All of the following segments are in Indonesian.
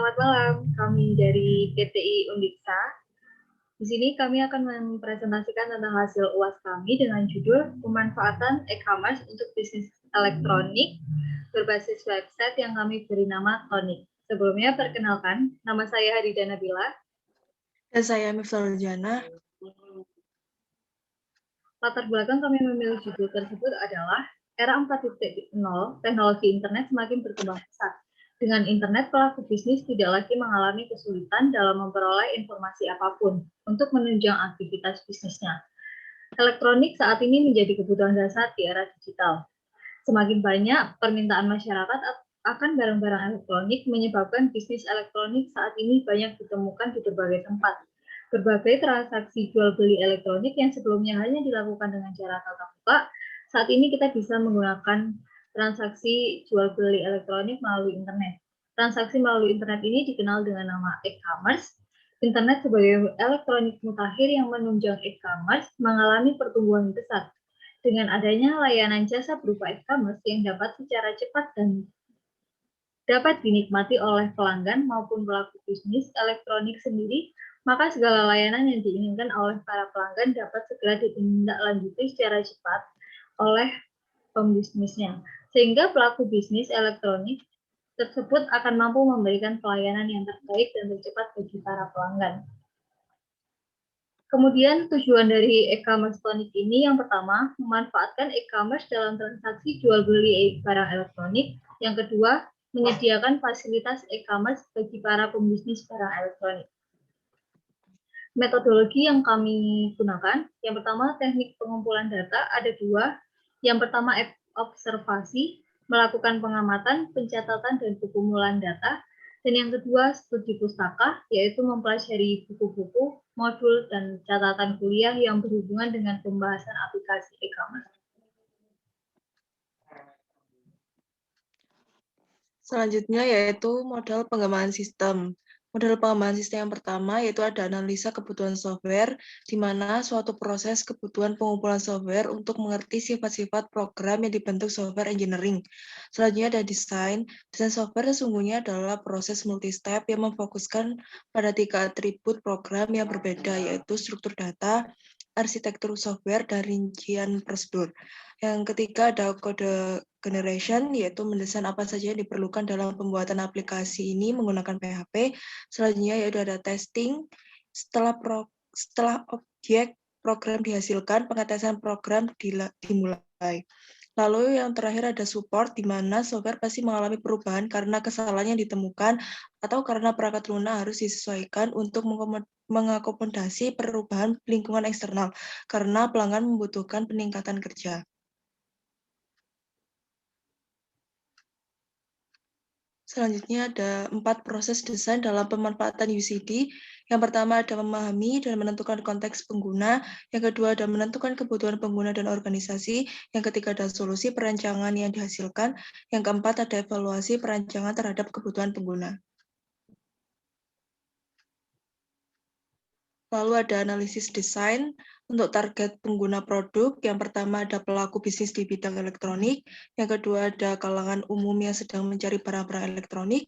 Selamat malam, kami dari PTI Undiksa. Di sini kami akan mempresentasikan tentang hasil UAS kami dengan judul Pemanfaatan e-commerce untuk bisnis elektronik berbasis website yang kami beri nama Tonic. Sebelumnya perkenalkan, nama saya Harida Nabila. Dan saya Miftahul Jana. Latar belakang kami memilih judul tersebut adalah era 4.0, teknologi internet semakin berkembang pesat. Dengan internet, pelaku bisnis tidak lagi mengalami kesulitan dalam memperoleh informasi apapun untuk menunjang aktivitas bisnisnya. Elektronik saat ini menjadi kebutuhan dasar di era digital. Semakin banyak permintaan masyarakat akan barang-barang elektronik menyebabkan bisnis elektronik saat ini banyak ditemukan di berbagai tempat. Berbagai transaksi jual beli elektronik yang sebelumnya hanya dilakukan dengan cara tatap muka, saat ini kita bisa menggunakan transaksi jual beli elektronik melalui internet. Transaksi melalui internet ini dikenal dengan nama e-commerce. Internet sebagai elektronik mutakhir yang menunjang e-commerce mengalami pertumbuhan besar. Dengan adanya layanan jasa berupa e-commerce yang dapat secara cepat dan dapat dinikmati oleh pelanggan maupun pelaku bisnis elektronik sendiri, maka segala layanan yang diinginkan oleh para pelanggan dapat segera ditindaklanjuti secara cepat oleh pembisnisnya. Sehingga pelaku bisnis elektronik tersebut akan mampu memberikan pelayanan yang terbaik dan tercepat bagi para pelanggan. Kemudian tujuan dari e-commerce Tonic ini yang pertama, memanfaatkan e-commerce dalam transaksi jual beli barang elektronik. Yang kedua, menyediakan fasilitas e-commerce bagi para pembisnis barang elektronik. Metodologi yang kami gunakan, yang pertama teknik pengumpulan data ada dua. Yang pertama observasi, melakukan pengamatan, pencatatan, dan pekumpulan data. Dan yang kedua studi pustaka, yaitu mempelajari buku-buku, modul, dan catatan kuliah yang berhubungan dengan pembahasan aplikasi e-commerce. Selanjutnya yaitu model pengembangan sistem. Model pengembangan sistem yang pertama yaitu ada analisa kebutuhan software, di mana suatu proses kebutuhan pengumpulan software untuk mengerti sifat-sifat program yang dibentuk software engineering. Selanjutnya ada desain. Desain software sesungguhnya adalah proses multi-step yang memfokuskan pada 3 atribut program yang berbeda, yaitu struktur data, arsitektur software, dan rincian prosedur. Yang ketiga ada kode generation, yaitu mendesain apa saja yang diperlukan dalam pembuatan aplikasi ini menggunakan PHP. Selanjutnya yaitu ada testing. Setelah objek program dihasilkan, pengetesan program dimulai. Lalu yang terakhir ada support, di mana software pasti mengalami perubahan karena kesalahan yang ditemukan atau karena perangkat lunak harus disesuaikan untuk mengakomodasi perubahan lingkungan eksternal, karena pelanggan membutuhkan peningkatan kerja. Selanjutnya ada 4 proses desain dalam pemanfaatan UCD. Yang pertama ada memahami dan menentukan konteks pengguna. Yang kedua ada menentukan kebutuhan pengguna dan organisasi. Yang ketiga ada solusi perancangan yang dihasilkan. Yang keempat ada evaluasi perancangan terhadap kebutuhan pengguna. Lalu ada analisis desain untuk target pengguna produk. Yang pertama ada pelaku bisnis di bidang elektronik. Yang kedua ada kalangan umum yang sedang mencari barang-barang elektronik.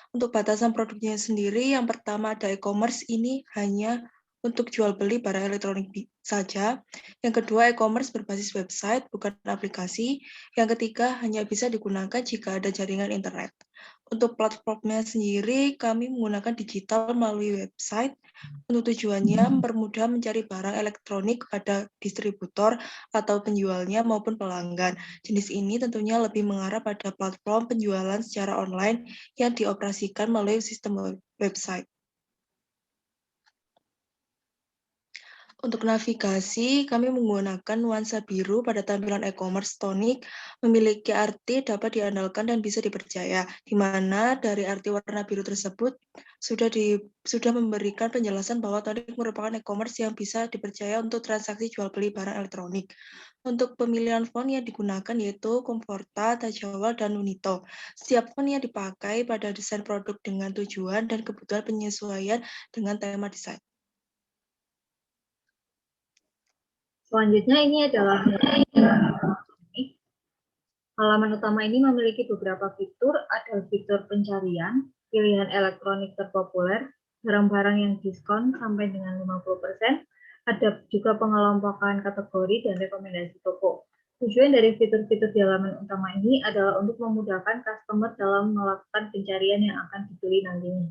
Untuk batasan produknya sendiri, yang pertama ada e-commerce, ini hanya untuk jual beli barang elektronik saja. Yang kedua, e-commerce berbasis website, bukan aplikasi. Yang ketiga, hanya bisa digunakan jika ada jaringan internet. Untuk platformnya sendiri, kami menggunakan digital melalui website. Untuk tujuannya, mempermudah mencari barang elektronik pada distributor atau penjualnya maupun pelanggan. Jenis ini tentunya lebih mengarah pada platform penjualan secara online yang dioperasikan melalui sistem website. Untuk navigasi, kami menggunakan nuansa biru pada tampilan e-commerce Tonic, memiliki arti dapat diandalkan dan bisa dipercaya, di mana dari arti warna biru tersebut sudah memberikan penjelasan bahwa Tonic merupakan e-commerce yang bisa dipercaya untuk transaksi jual beli barang elektronik. Untuk pemilihan font yang digunakan yaitu Comforta, Tajawal, dan Unito. Setiap font yang dipakai pada desain produk dengan tujuan dan kebutuhan penyesuaian dengan tema desain. Selanjutnya ini adalah halaman utama ini memiliki beberapa fitur, ada fitur pencarian, pilihan elektronik terpopuler, barang-barang yang diskon sampai dengan 50%, ada juga pengelompokan kategori dan rekomendasi toko. Tujuan dari fitur-fitur di halaman utama ini adalah untuk memudahkan customer dalam melakukan pencarian yang akan dipilih nantinya.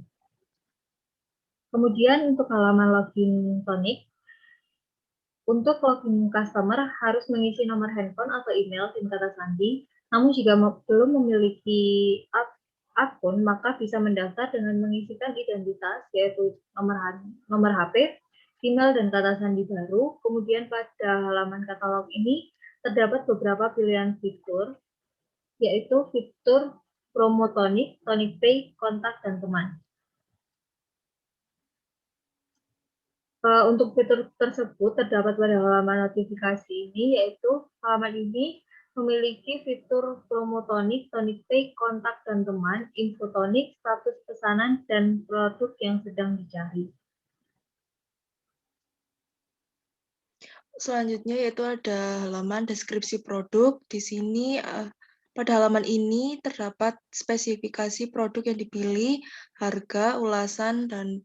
Kemudian untuk halaman login Tonic, untuk login customer harus mengisi nomor handphone atau email dan kata sandi. Namun jika belum memiliki akun, maka bisa mendaftar dengan mengisikan identitas, yaitu nomor HP, email, dan kata sandi baru. Kemudian pada halaman katalog ini terdapat beberapa pilihan fitur, yaitu fitur promo Tonic, Tonic Pay, kontak, dan teman. Untuk fitur tersebut terdapat pada halaman notifikasi ini, yaitu halaman ini memiliki fitur promo Tonic, Tonic Pay, kontak dan teman, info Tonic, status pesanan, dan produk yang sedang dicari. Selanjutnya yaitu ada halaman deskripsi produk. Di sini pada halaman ini terdapat spesifikasi produk yang dipilih, harga, ulasan, dan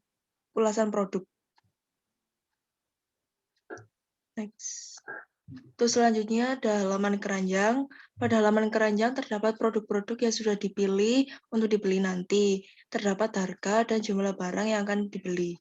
ulasan produk. Next. Terus selanjutnya ada halaman keranjang. Pada halaman keranjang terdapat produk-produk yang sudah dipilih untuk dibeli nanti. Terdapat harga dan jumlah barang yang akan dibeli.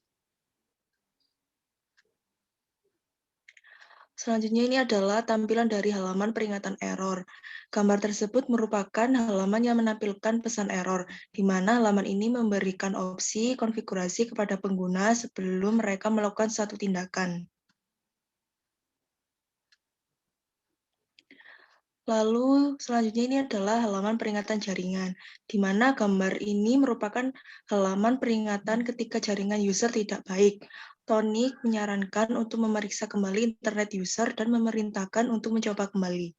Selanjutnya ini adalah tampilan dari halaman peringatan error. Gambar tersebut merupakan halaman yang menampilkan pesan error, di mana halaman ini memberikan opsi konfigurasi kepada pengguna sebelum mereka melakukan suatu tindakan. Lalu selanjutnya ini adalah halaman peringatan jaringan, di mana gambar ini merupakan halaman peringatan ketika jaringan user tidak baik. Tonic menyarankan untuk memeriksa kembali internet user dan memerintahkan untuk mencoba kembali.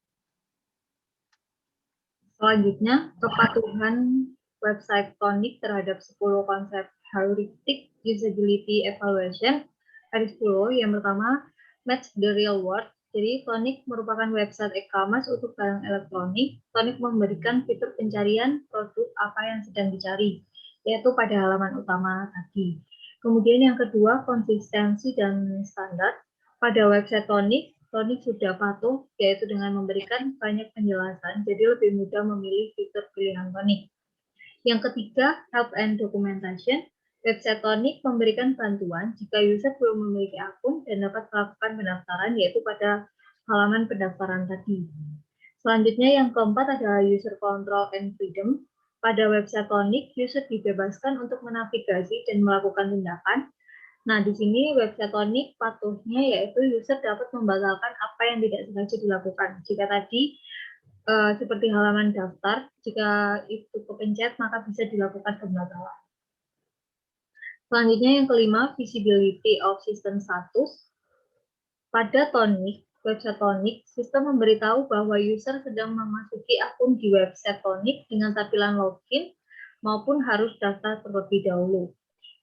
Selanjutnya, kepatuhan website Tonic terhadap 10 konsep heuristic usability evaluation. Ada 10, yang pertama, match the real world. Jadi, Tonic merupakan website e-commerce untuk barang elektronik. Tonic memberikan fitur pencarian produk apa yang sedang dicari, yaitu pada halaman utama tadi. Kemudian yang kedua, konsistensi dan standar. Pada website Tonic, Tonic sudah patuh, yaitu dengan memberikan banyak penjelasan, jadi lebih mudah memilih fitur pilihan Tonic. Yang ketiga, help and documentation. Website Tonic memberikan bantuan jika user belum memiliki akun dan dapat melakukan pendaftaran, yaitu pada halaman pendaftaran tadi. Selanjutnya yang keempat adalah user control and freedom. Pada website Tonic, user dibebaskan untuk menavigasi dan melakukan tindakan. Nah, di sini website Tonic patuhnya yaitu user dapat membatalkan apa yang tidak sengaja dilakukan. Jika tadi seperti halaman daftar, jika itu kepencet maka bisa dilakukan pembatalan. Selanjutnya yang kelima, visibility of system status. Pada Tonic, website Tonic, sistem memberitahu bahwa user sedang memasuki akun di website Tonic dengan tampilan login maupun harus daftar terlebih dahulu.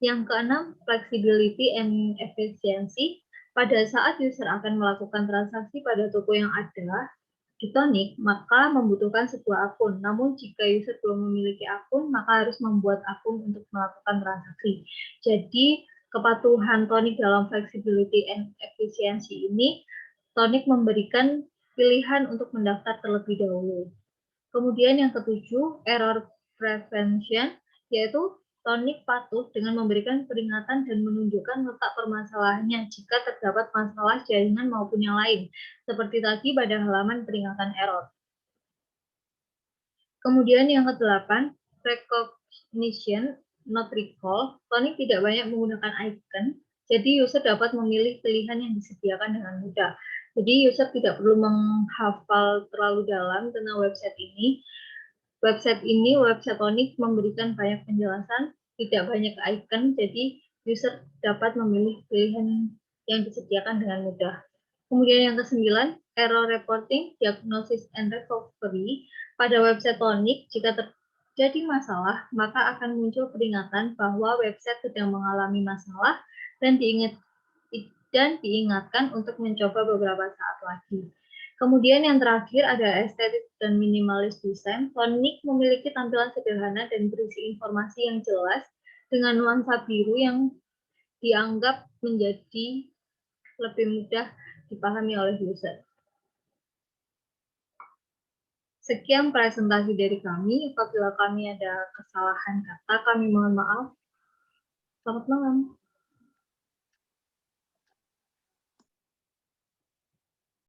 Yang keenam, flexibility and efficiency. Pada saat user akan melakukan transaksi pada toko yang ada di Tonic, maka membutuhkan sebuah akun. Namun jika user belum memiliki akun, maka harus membuat akun untuk melakukan transaksi. Jadi, kepatuhan Tonic dalam flexibility and efficiency ini, Tonic memberikan pilihan untuk mendaftar terlebih dahulu. Kemudian yang ketujuh, error prevention, yaitu Tonic patuh dengan memberikan peringatan dan menunjukkan letak permasalahannya jika terdapat masalah jaringan maupun yang lain, seperti tadi pada halaman peringatan error. Kemudian yang kedelapan, recognition, not recall. Tonic tidak banyak menggunakan icon, jadi user dapat memilih pilihan yang disediakan dengan mudah. Jadi user tidak perlu menghafal terlalu dalam tentang website ini. Website Tonic memberikan banyak penjelasan, tidak banyak icon, jadi user dapat memilih pilihan yang disediakan dengan mudah. Kemudian yang kesembilan, error reporting, diagnosis and recovery. Pada website Tonic, jika terjadi masalah, maka akan muncul peringatan bahwa website sedang mengalami masalah dan diingatkan untuk mencoba beberapa saat lagi. Kemudian yang terakhir ada estetik dan minimalis desain. Fonnik memiliki tampilan sederhana dan berisi informasi yang jelas dengan nuansa biru yang dianggap menjadi lebih mudah dipahami oleh user. Sekian presentasi dari kami. Apabila kami ada kesalahan kata, kami mohon maaf. Selamat malam.